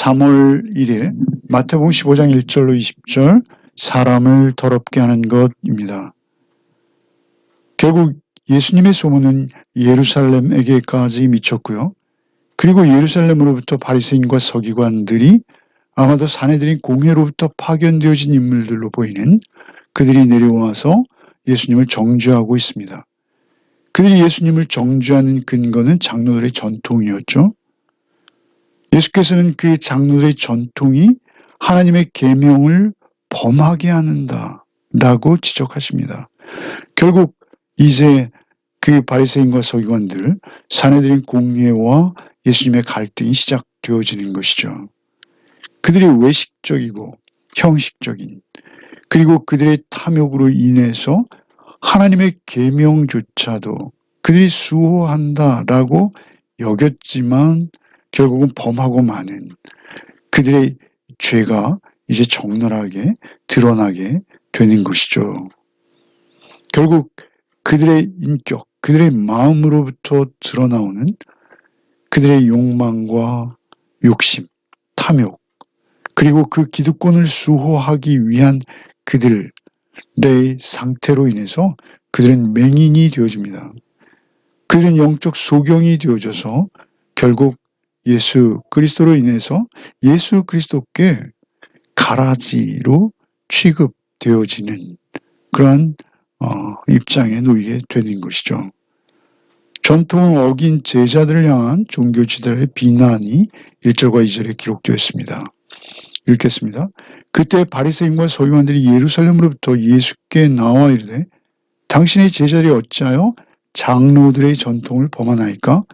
3월 1일 마태복음 15장 1절로 20절 사람을 더럽게 하는 것입니다. 결국 예수님의 소문은 예루살렘에게까지 미쳤고요. 그리고 예루살렘으로부터 바리새인과 서기관들이 아마도 사내들인 공회로부터 파견되어진 인물들로 보이는 그들이 내려와서 예수님을 정죄하고 있습니다. 그들이 예수님을 정죄하는 근거는 장로들의 전통이었죠. 예수께서는 그 장로들의 전통이 하나님의 계명을 범하게 하는다라고 지적하십니다. 결국 이제 그 바리새인과 서기관들, 사내들인 공회와 예수님의 갈등이 시작되어지는 것이죠. 그들이 외식적이고 형식적인 그리고 그들의 탐욕으로 인해서 하나님의 계명조차도 그들이 수호한다라고 여겼지만 결국은 범하고 마는 그들의 죄가 이제 적나라하게 드러나게 되는 것이죠. 결국 그들의 인격, 그들의 마음으로부터 드러나오는 그들의 욕망과 욕심, 탐욕, 그리고 그 기득권을 수호하기 위한 그들의 상태로 인해서 그들은 맹인이 되어집니다. 그들은 영적 소경이 되어져서 결국 예수 그리스도로 인해서 예수 그리스도께 가라지로 취급되어지는 그러한 입장에 놓이게 되는 것이죠. 전통을 어긴 제자들을 향한 종교 지도자의 비난이 1절과 2절에 기록되었습니다. 읽겠습니다. 그때 바리새인과 서기관들이 예루살렘으로부터 예수께 나와 이르되 당신의 제자들이 어찌하여 장로들의 전통을 범하나이까?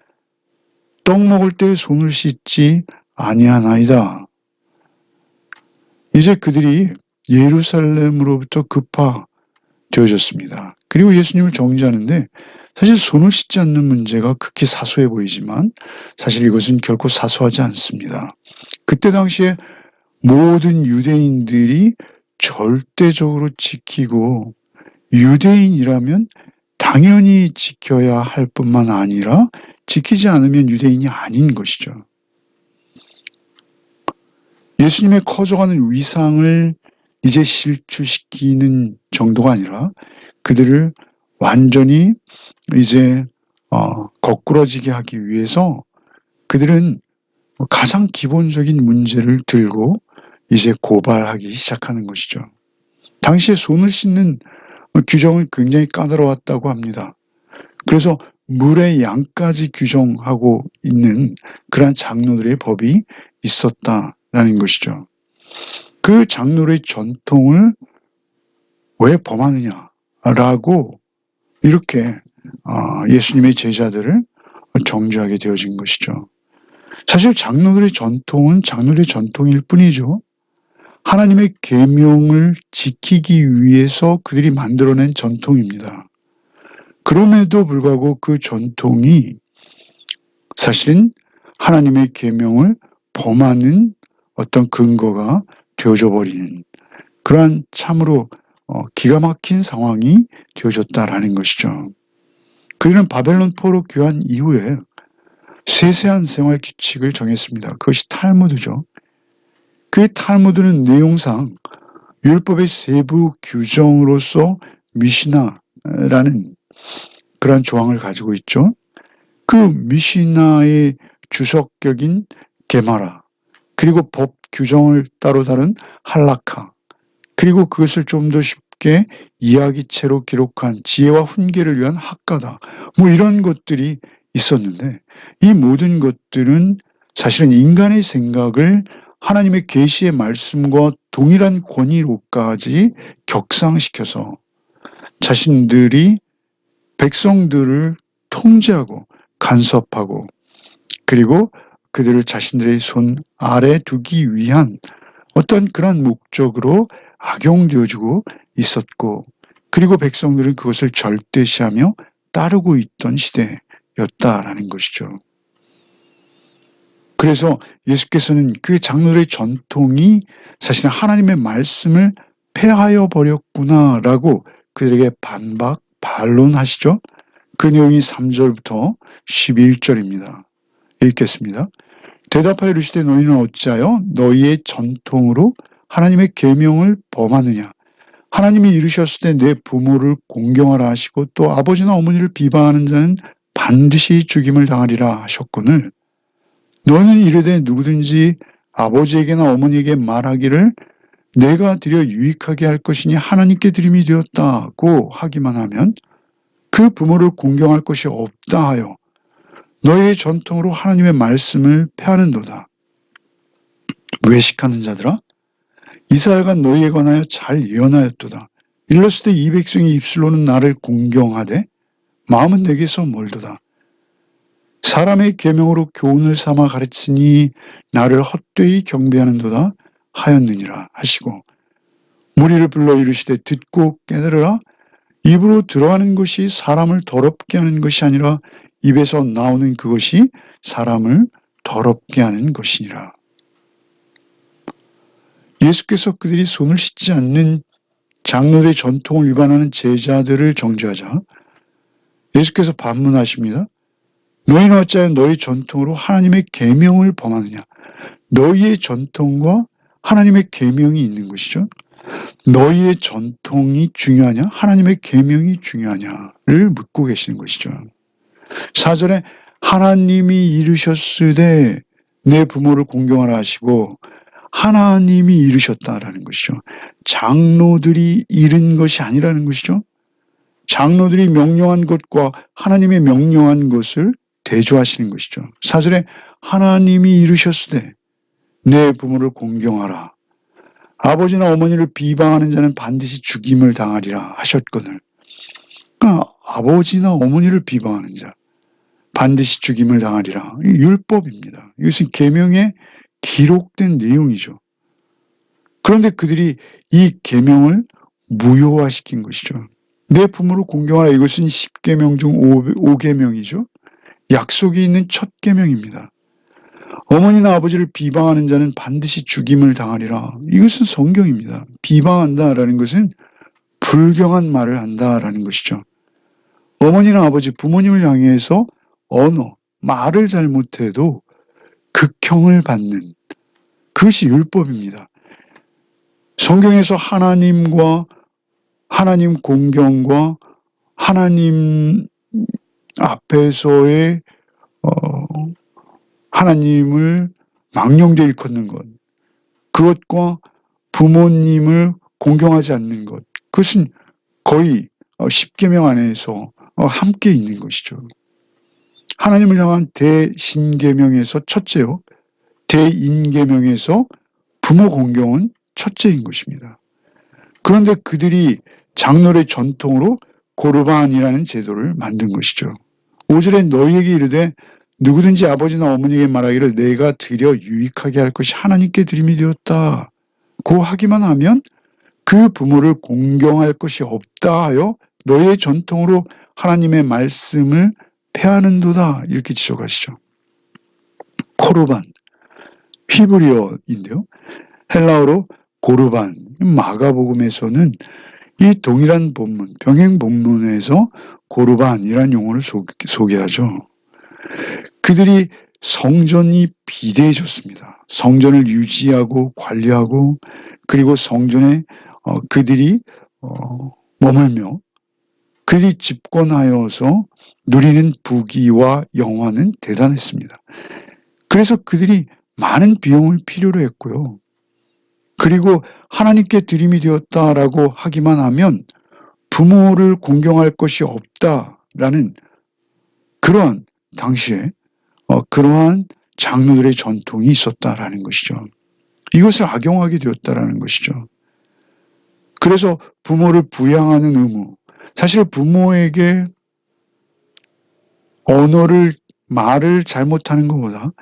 떡 먹을 때 손을 씻지 아니하나이다. 이제 그들이 예루살렘으로부터 급파되어졌습니다. 그리고 예수님을 정죄하는데 사실 손을 씻지 않는 문제가 극히 사소해 보이지만 사실 이것은 결코 사소하지 않습니다. 그때 당시에 모든 유대인들이 절대적으로 지키고 유대인이라면 당연히 지켜야 할 뿐만 아니라 지키지 않으면 유대인이 아닌 것이죠. 예수님의 커져가는 위상을 이제 실추시키는 정도가 아니라 그들을 완전히 이제 거꾸러지게 하기 위해서 그들은 가장 기본적인 문제를 들고 이제 고발하기 시작하는 것이죠. 당시에 손을 씻는 규정은 굉장히 까다로웠다고 합니다. 그래서 물의 양까지 규정하고 있는 그러한 장로들의 법이 있었다라는 것이죠. 그 장로의 전통을 왜 범하느냐라고 이렇게 예수님의 제자들을 정죄하게 되어진 것이죠. 사실 장로들의 전통은 장로들의 전통일 뿐이죠. 하나님의 계명을 지키기 위해서 그들이 만들어낸 전통입니다. 그럼에도 불구하고 그 전통이 사실은 하나님의 계명을 범하는 어떤 근거가 되어져 버리는 그러한 참으로 기가 막힌 상황이 되어졌다라는 것이죠. 그들은 바벨론 포로 귀환 이후에 세세한 생활 규칙을 정했습니다. 그것이 탈무드죠. 그 탈무드는 내용상 율법의 세부 규정으로서 미시나라는 그러한 조항을 가지고 있죠. 그 미시나의 주석격인 게마라, 그리고 법 규정을 따로 다룬 할라카, 그리고 그것을 좀 더 쉽게 이야기체로 기록한 지혜와 훈계를 위한 학가다. 이런 것들이 있었는데 이 모든 것들은 사실은 인간의 생각을 하나님의 계시의 말씀과 동일한 권위로까지 격상시켜서 자신들이 백성들을 통제하고 간섭하고 그리고 그들을 자신들의 손 아래 두기 위한 어떤 그런 목적으로 악용되어지고 있었고 그리고 백성들은 그것을 절대시하며 따르고 있던 시대였다라는 것이죠. 그래서 예수께서는 그 장로들의 전통이 사실은 하나님의 말씀을 폐하여 버렸구나라고 그들에게 반론하시죠. 그 내용이 3절부터 11절입니다. 읽겠습니다. 대답하여 이르시되 너희는 어찌하여 너희의 전통으로 하나님의 계명을 범하느냐. 하나님이 이르셨을 때 내 부모를 공경하라 하시고 또 아버지나 어머니를 비방하는 자는 반드시 죽임을 당하리라 하셨거늘 너희는 이르되 누구든지 아버지에게나 어머니에게 말하기를 내가 드려 유익하게 할 것이니 하나님께 드림이 되었다고 하기만 하면 그 부모를 공경할 것이 없다 하여 너희의 전통으로 하나님의 말씀을 폐하는도다. 외식하는 자들아 이사야가 너희에 관하여 잘 예언하였도다. 일렀을 때 이 백성의 입술로는 나를 공경하되 마음은 내게서 멀도다. 사람의 계명으로 교훈을 삼아 가르치니 나를 헛되이 경배하는도다 하였느니라 하시고 무리를 불러 이르시되 듣고 깨달으라. 입으로 들어가는 것이 사람을 더럽게 하는 것이 아니라 입에서 나오는 그것이 사람을 더럽게 하는 것이니라. 예수께서 그들이 손을 씻지 않는 장로들의 전통을 위반하는 제자들을 정죄하자 예수께서 반문하십니다. 너희는 어찌하여 너희 전통으로 하나님의 계명을 범하느냐. 너희의 전통과 하나님의 계명이 있는 것이죠. 너희의 전통이 중요하냐 하나님의 계명이 중요하냐를 묻고 계시는 것이죠. 4절에 하나님이 이르셨으되 내 부모를 공경하라 하시고 하나님이 이르셨다라는 것이죠. 장로들이 이른 것이 아니라는 것이죠. 장로들이 명령한 것과 하나님의 명령한 것을 대조하시는 것이죠. 4절에 하나님이 이르셨으되 내 부모를 공경하라. 아버지나 어머니를 비방하는 자는 반드시 죽임을 당하리라 하셨거늘. 그러니까 아버지나 어머니를 비방하는 자 반드시 죽임을 당하리라. 율법입니다. 이것은 계명에 기록된 내용이죠. 그런데 그들이 이 계명을 무효화시킨 것이죠. 내 부모를 공경하라. 이것은 10계명 중 5계명이죠. 약속이 있는 첫 계명입니다. 어머니나 아버지를 비방하는 자는 반드시 죽임을 당하리라. 이것은 성경입니다. 비방한다라는 것은 불경한 말을 한다라는 것이죠. 어머니나 아버지, 부모님을 향해서 언어, 말을 잘못해도 극형을 받는 그것이 율법입니다. 성경에서 하나님과 하나님 공경과 하나님 앞에서의 하나님을 망령되이 일컫는 것, 그것과 부모님을 공경하지 않는 것, 그것은 거의 10계명 안에서 함께 있는 것이죠. 하나님을 향한 대신계명에서 첫째요, 대인계명에서 부모 공경은 첫째인 것입니다. 그런데 그들이 장로의 전통으로 고르반이라는 제도를 만든 것이죠. 5절에 너희에게 이르되 누구든지 아버지나 어머니에게 말하기를 내가 드려 유익하게 할 것이 하나님께 드림이 되었다. 고 하기만 하면 그 부모를 공경할 것이 없다 하여 너희의 전통으로 하나님의 말씀을 폐하는도다. 이렇게 지적하시죠. 코르반, 히브리어인데요. 헬라어로 고르반, 마가복음에서는 이 동일한 본문, 병행 본문에서 고르반이라는 용어를 소개하죠. 그들이 성전이 비대해졌습니다. 성전을 유지하고 관리하고 그리고 성전에 그들이 머물며 그들이 집권하여서 누리는 부귀와 영화는 대단했습니다. 그래서 그들이 많은 비용을 필요로 했고요. 그리고 하나님께 드림이 되었다라고 하기만 하면 부모를 공경할 것이 없다라는 그러한 당시에 그러한 장로들의 전통이 있었다라는 것이죠. 이것을 악용하게 되었다라는 것이죠. 그래서 부모를 부양하는 의무, 사실 부모에게 말을 잘못하는 것보다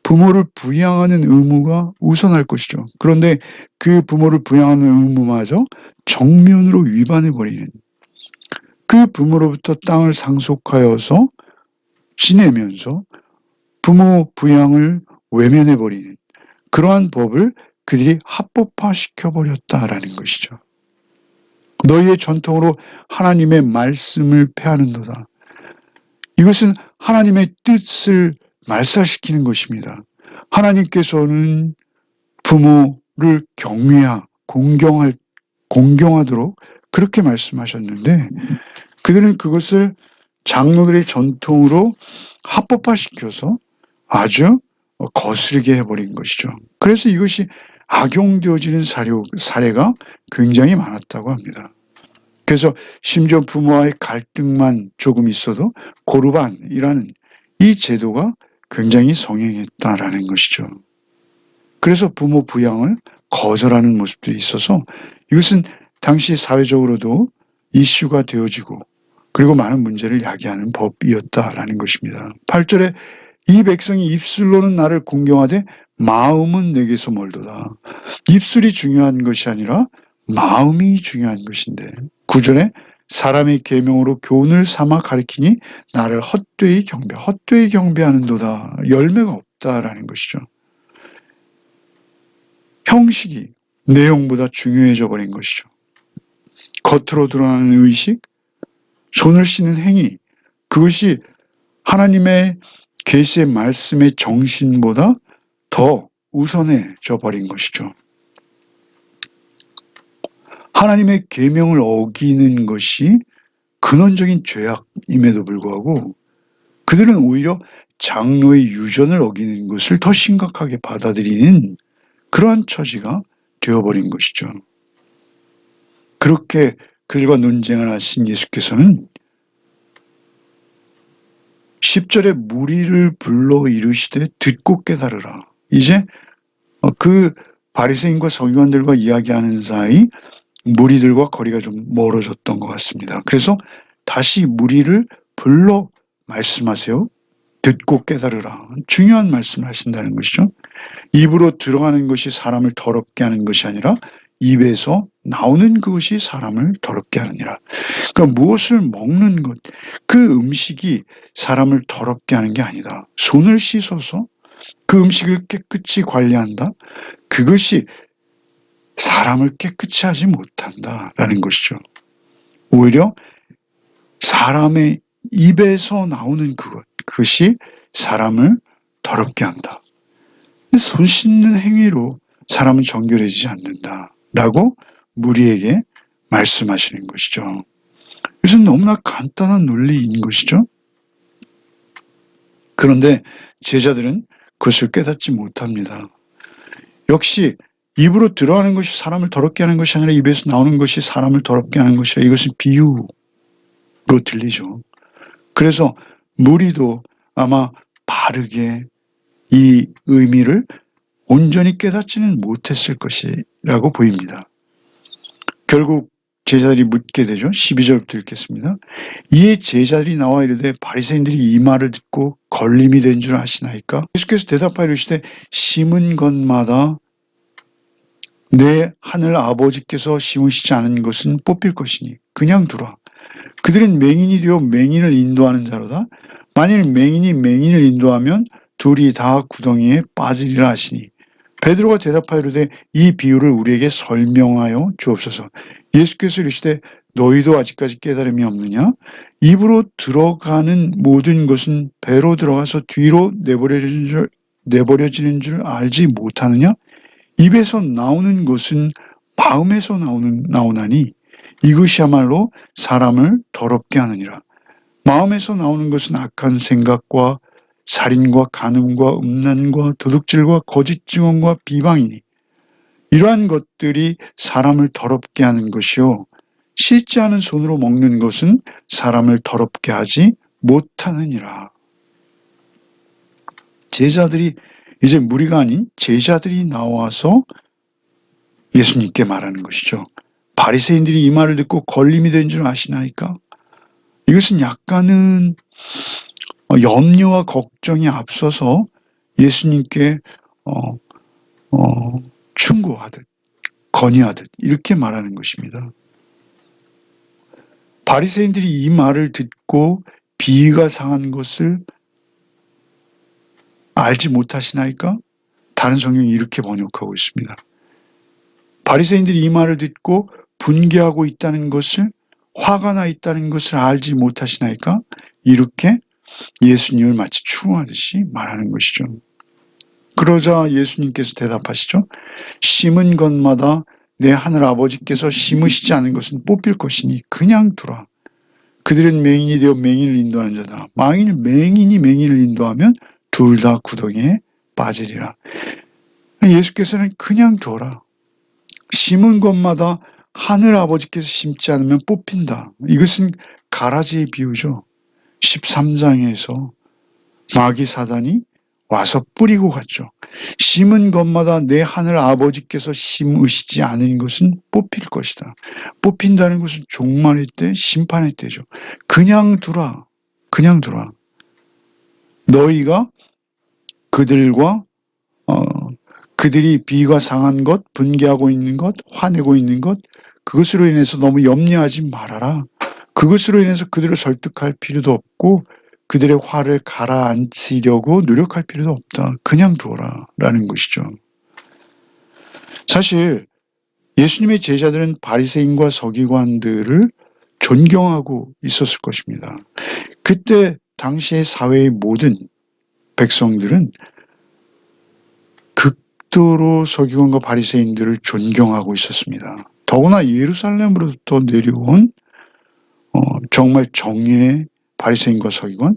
부모를 부양하는 의무가 우선할 것이죠. 그런데 그 부모를 부양하는 의무마저 정면으로 위반해버리는, 그 부모로부터 땅을 상속하여서 지내면서 부모 부양을 외면해버리는 그러한 법을 그들이 합법화시켜버렸다라는 것이죠. 너희의 전통으로 하나님의 말씀을 폐하는도다. 이것은 하나님의 뜻을 말살시키는 것입니다. 하나님께서는 부모를 공경하도록 그렇게 말씀하셨는데 그들은 그것을 장로들의 전통으로 합법화시켜서 아주 거스르게 해버린 것이죠. 그래서 이것이 악용되어지는 사례가 굉장히 많았다고 합니다. 그래서 심지어 부모와의 갈등만 조금 있어도 고르반이라는 이 제도가 굉장히 성행했다라는 것이죠. 그래서 부모 부양을 거절하는 모습들이 있어서 이것은 당시 사회적으로도 이슈가 되어지고 그리고 많은 문제를 야기하는 법이었다라는 것입니다. 8절에 이 백성이 입술로는 나를 공경하되 마음은 내게서 멀도다. 입술이 중요한 것이 아니라 마음이 중요한 것인데 9절에 사람의 계명으로 교훈을 삼아 가리키니 나를 헛되이 경배하는도다. 열매가 없다라는 것이죠. 형식이 내용보다 중요해져 버린 것이죠. 겉으로 드러나는 의식, 손을 씻는 행위, 그것이 하나님의 계시의 말씀의 정신보다 더 우선해져 버린 것이죠. 하나님의 계명을 어기는 것이 근원적인 죄악임에도 불구하고 그들은 오히려 장로의 유전을 어기는 것을 더 심각하게 받아들이는 그러한 처지가 되어버린 것이죠. 그렇게 그들과 논쟁을 하신 예수께서는 10절에 무리를 불러 이르시되 듣고 깨달으라. 이제 그 바리새인과 서기관들과 이야기하는 사이 무리들과 거리가 좀 멀어졌던 것 같습니다. 그래서 다시 무리를 불러 말씀하세요. 듣고 깨달으라. 중요한 말씀을 하신다는 것이죠. 입으로 들어가는 것이 사람을 더럽게 하는 것이 아니라 입에서 나오는 그것이 사람을 더럽게 하느니라. 그러니까 무엇을 먹는 것, 그 음식이 사람을 더럽게 하는 게 아니다. 손을 씻어서 그 음식을 깨끗이 관리한다. 그것이 사람을 깨끗이 하지 못한다라는 것이죠. 오히려 사람의 입에서 나오는 그것이 사람을 더럽게 한다. 손 씻는 행위로 사람은 정결해지지 않는다라고 무리에게 말씀하시는 것이죠. 이것은 너무나 간단한 논리인 것이죠. 그런데 제자들은 그것을 깨닫지 못합니다. 역시 입으로 들어가는 것이 사람을 더럽게 하는 것이 아니라 입에서 나오는 것이 사람을 더럽게 하는 것이라 이것은 비유로 들리죠. 그래서 무리도 아마 바르게 이 의미를 온전히 깨닫지는 못했을 것이라고 보입니다. 결국 제자들이 묻게 되죠. 12절부터 읽겠습니다. 이에 제자들이 나와 이르되 바리새인들이 이 말을 듣고 걸림이 된 줄 아시나이까? 예수께서 대답하여 이르시되 심은 것마다 내 하늘 아버지께서 심으시지 않은 것은 뽑힐 것이니 그냥 두라. 그들은 맹인이 되어 맹인을 인도하는 자로다. 만일 맹인이 맹인을 인도하면 둘이 다 구덩이에 빠지리라 하시니 베드로가 대답하여 이르되 이 비유를 우리에게 설명하여 주옵소서. 예수께서 이르시되 너희도 아직까지 깨달음이 없느냐? 입으로 들어가는 모든 것은 배로 들어가서 뒤로 내버려지는 줄 알지 못하느냐? 입에서 나오는 것은 마음에서 나오나니 이것이야말로 사람을 더럽게 하느니라. 마음에서 나오는 것은 악한 생각과 살인과 간음과 음란과 도둑질과 거짓 증언과 비방이니 이러한 것들이 사람을 더럽게 하는 것이요 씻지 않은 손으로 먹는 것은 사람을 더럽게 하지 못하느니라. 제자들이 이제 무리가 아닌 제자들이 나와서 예수님께 말하는 것이죠. 바리새인들이 이 말을 듣고 걸림이 된 줄 아시나이까? 이것은 약간은 염려와 걱정이 앞서서 예수님께 충고하듯 건의하듯 이렇게 말하는 것입니다. 바리새인들이 이 말을 듣고 비위가 상한 것을 알지 못하시나이까? 다른 성경이 이렇게 번역하고 있습니다. 바리새인들이 이 말을 듣고 분개하고 있다는 것을 화가 나 있다는 것을 알지 못하시나이까? 이렇게 예수님을 마치 추궁하듯이 말하는 것이죠. 그러자 예수님께서 대답하시죠. 심은 것마다 내 하늘 아버지께서 심으시지 않은 것은 뽑힐 것이니 그냥 두라. 그들은 맹인이 되어 맹인을 인도하는 자다. 맹인이 맹인을 인도하면 둘 다 구덩이에 빠지리라. 예수께서는 그냥 둬라. 심은 것마다 하늘 아버지께서 심지 않으면 뽑힌다. 이것은 가라지의 비유죠. 13장에서 마귀 사단이 와서 뿌리고 갔죠. 심은 것마다 내 하늘 아버지께서 심으시지 않은 것은 뽑힐 것이다. 뽑힌다는 것은 종말의 때, 심판의 때죠. 그냥 두라. 그냥 두라. 너희가 그들과 그들이 비위가 상한 것, 분개하고 있는 것, 화내고 있는 것, 그것으로 인해서 너무 염려하지 말아라. 그것으로 인해서 그들을 설득할 필요도 없고 그들의 화를 가라앉히려고 노력할 필요도 없다. 그냥 두어라 라는 것이죠. 사실 예수님의 제자들은 바리새인과 서기관들을 존경하고 있었을 것입니다. 그때 당시의 사회의 모든 백성들은 극도로 서기관과 바리새인들을 존경하고 있었습니다. 더구나 예루살렘으로부터 내려온 정말 정의의 바리새인과 서기관,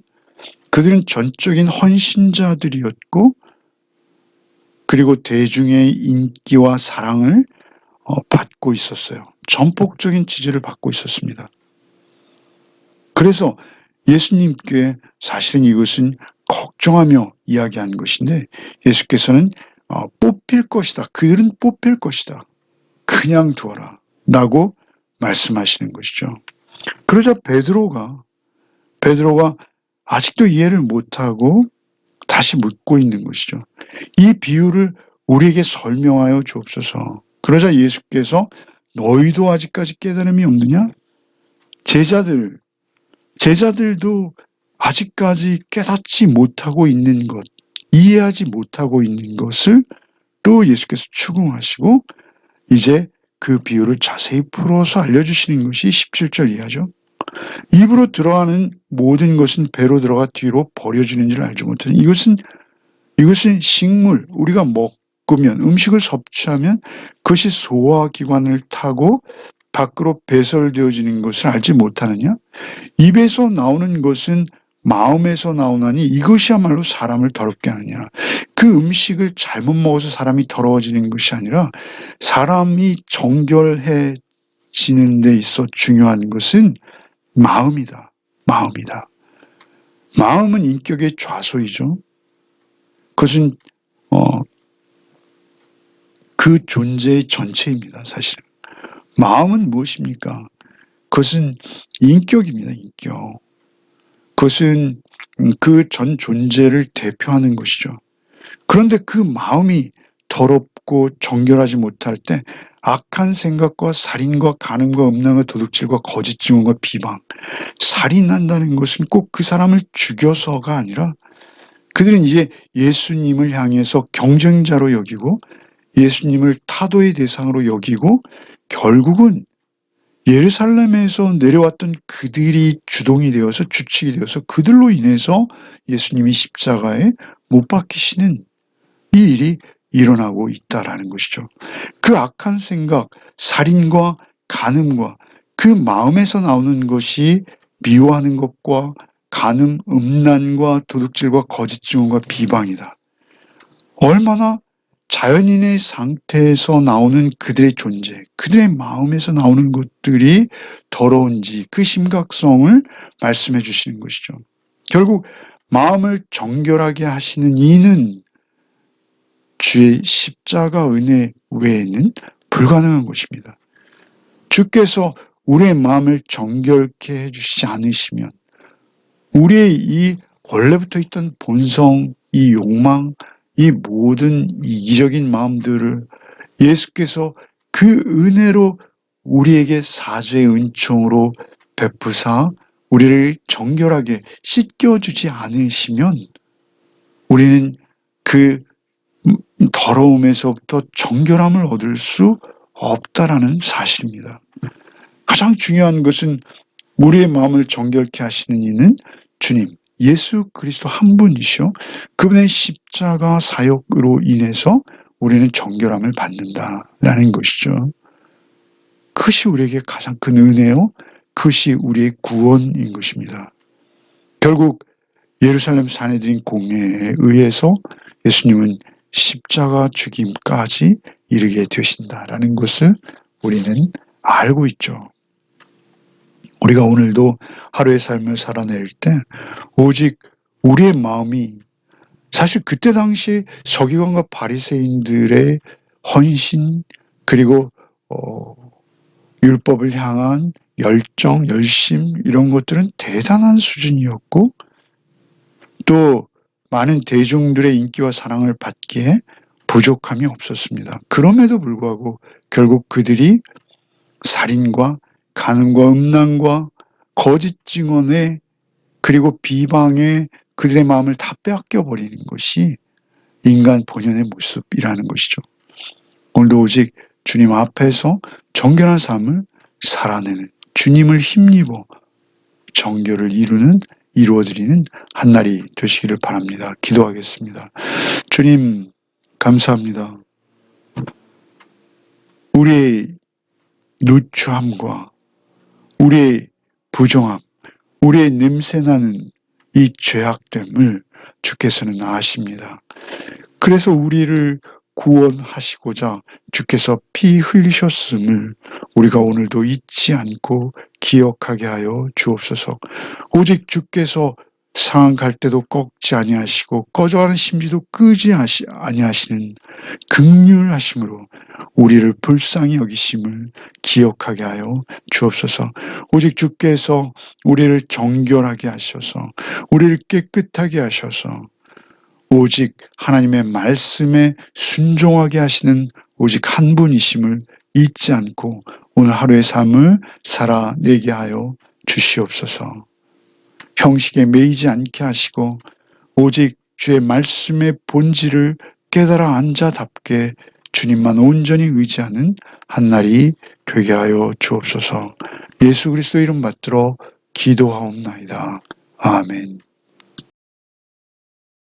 그들은 전적인 헌신자들이었고 그리고 대중의 인기와 사랑을 받고 있었어요. 전폭적인 지지를 받고 있었습니다. 그래서 예수님께 사실은 이것은 걱정하며 이야기한 것인데 예수께서는 뽑힐 것이다. 그들은 뽑힐 것이다. 그냥 두어라 라고 말씀하시는 것이죠. 그러자 베드로가 아직도 이해를 못하고 다시 묻고 있는 것이죠. 이 비유를 우리에게 설명하여 주옵소서. 그러자 예수께서 너희도 아직까지 깨달음이 없느냐? 제자들도 아직까지 깨닫지 못하고 있는 것, 이해하지 못하고 있는 것을 또 예수께서 추궁하시고 이제 그 비유를 자세히 풀어서 알려주시는 것이 17절 이하죠. 입으로 들어가는 모든 것은 배로 들어가 뒤로 버려지는 줄 알지 못하는 이것은 식물, 우리가 먹으면 음식을 섭취하면 그것이 소화기관을 타고 밖으로 배설되어지는 것을 알지 못하느냐? 입에서 나오는 것은 마음에서 나오나니 이것이야말로 사람을 더럽게 하느냐. 그 음식을 잘못 먹어서 사람이 더러워지는 것이 아니라 사람이 정결해지는 데 있어 중요한 것은 마음이다. 마음은 인격의 좌소이죠. 그것은 그 존재의 전체입니다. 사실은. 마음은 무엇입니까? 그것은 인격입니다. 인격. 그것은 그 전 존재를 대표하는 것이죠. 그런데 그 마음이 더럽고 정결하지 못할 때 악한 생각과 살인과 간음과 음란과 도둑질과 거짓 증언과 비방, 살인한다는 것은 꼭 그 사람을 죽여서가 아니라 그들은 이제 예수님을 향해서 경쟁자로 여기고 예수님을 타도의 대상으로 여기고 결국은 예루살렘에서 내려왔던 그들이 주동이 되어서 주축이 되어서 그들로 인해서 예수님이 십자가에 못 박히시는 이 일이 일어나고 있다라는 것이죠. 그 악한 생각, 살인과 간음과 그 마음에서 나오는 것이 미워하는 것과 간음, 음란과 도둑질과 거짓 증언과 비방이다. 얼마나 자연인의 상태에서 나오는 그들의 존재, 그들의 마음에서 나오는 것들이 더러운지 그 심각성을 말씀해 주시는 것이죠. 결국 마음을 정결하게 하시는 이는 주의 십자가 은혜 외에는 불가능한 것입니다. 주께서 우리의 마음을 정결케 해주시지 않으시면 우리의 이 원래부터 있던 본성, 이 욕망, 이 모든 이기적인 마음들을 예수께서 그 은혜로 우리에게 사죄의 은총으로 베푸사 우리를 정결하게 씻겨주지 않으시면 우리는 그 더러움에서부터 정결함을 얻을 수 없다라는 사실입니다. 가장 중요한 것은 우리의 마음을 정결케 하시는 이는 주님, 예수 그리스도 한 분이시오. 그분의 십자가 사역으로 인해서 우리는 정결함을 받는다라는 것이죠. 그것이 우리에게 가장 큰 은혜요. 그것이 우리의 구원인 것입니다. 결국 예루살렘 사내들인 공회에 의해서 예수님은 십자가 죽임까지 이르게 되신다라는 것을 우리는 알고 있죠. 우리가 오늘도 하루의 삶을 살아낼 때 오직 우리의 마음이 사실 그때 당시 서기관과 바리새인들의 헌신 그리고 율법을 향한 열정, 열심 이런 것들은 대단한 수준이었고 또 많은 대중들의 인기와 사랑을 받기에 부족함이 없었습니다. 그럼에도 불구하고 결국 그들이 살인과 간음과 음란과 거짓 증언에 그리고 비방에 그들의 마음을 다 빼앗겨 버리는 것이 인간 본연의 모습이라는 것이죠. 오늘도 오직 주님 앞에서 정결한 삶을 살아내는 주님을 힘입어 정결을 이루어드리는 한날이 되시기를 바랍니다. 기도하겠습니다. 주님 감사합니다. 우리의 누추함과 우리의 부정함, 우리의 냄새나는 이 죄악됨을 주께서는 아십니다. 그래서 우리를 구원하시고자 주께서 피 흘리셨음을 우리가 오늘도 잊지 않고 기억하게 하여 주옵소서. 오직 주께서 상한 갈대도 꺾지 아니하시고 꺼져가는 심지도 끄지 아니하시는 긍휼하심으로 우리를 불쌍히 여기심을 기억하게 하여 주옵소서. 오직 주께서 우리를 정결하게 하셔서 우리를 깨끗하게 하셔서 오직 하나님의 말씀에 순종하게 하시는 오직 한 분이심을 잊지 않고 오늘 하루의 삶을 살아내게 하여 주시옵소서. 형식에 매이지 않게 하시고 오직 주의 말씀의 본질을 깨달아 앉아답게 주님만 온전히 의지하는 한날이 되게 하여 주옵소서. 예수 그리스도 이름 받들어 기도하옵나이다. 아멘.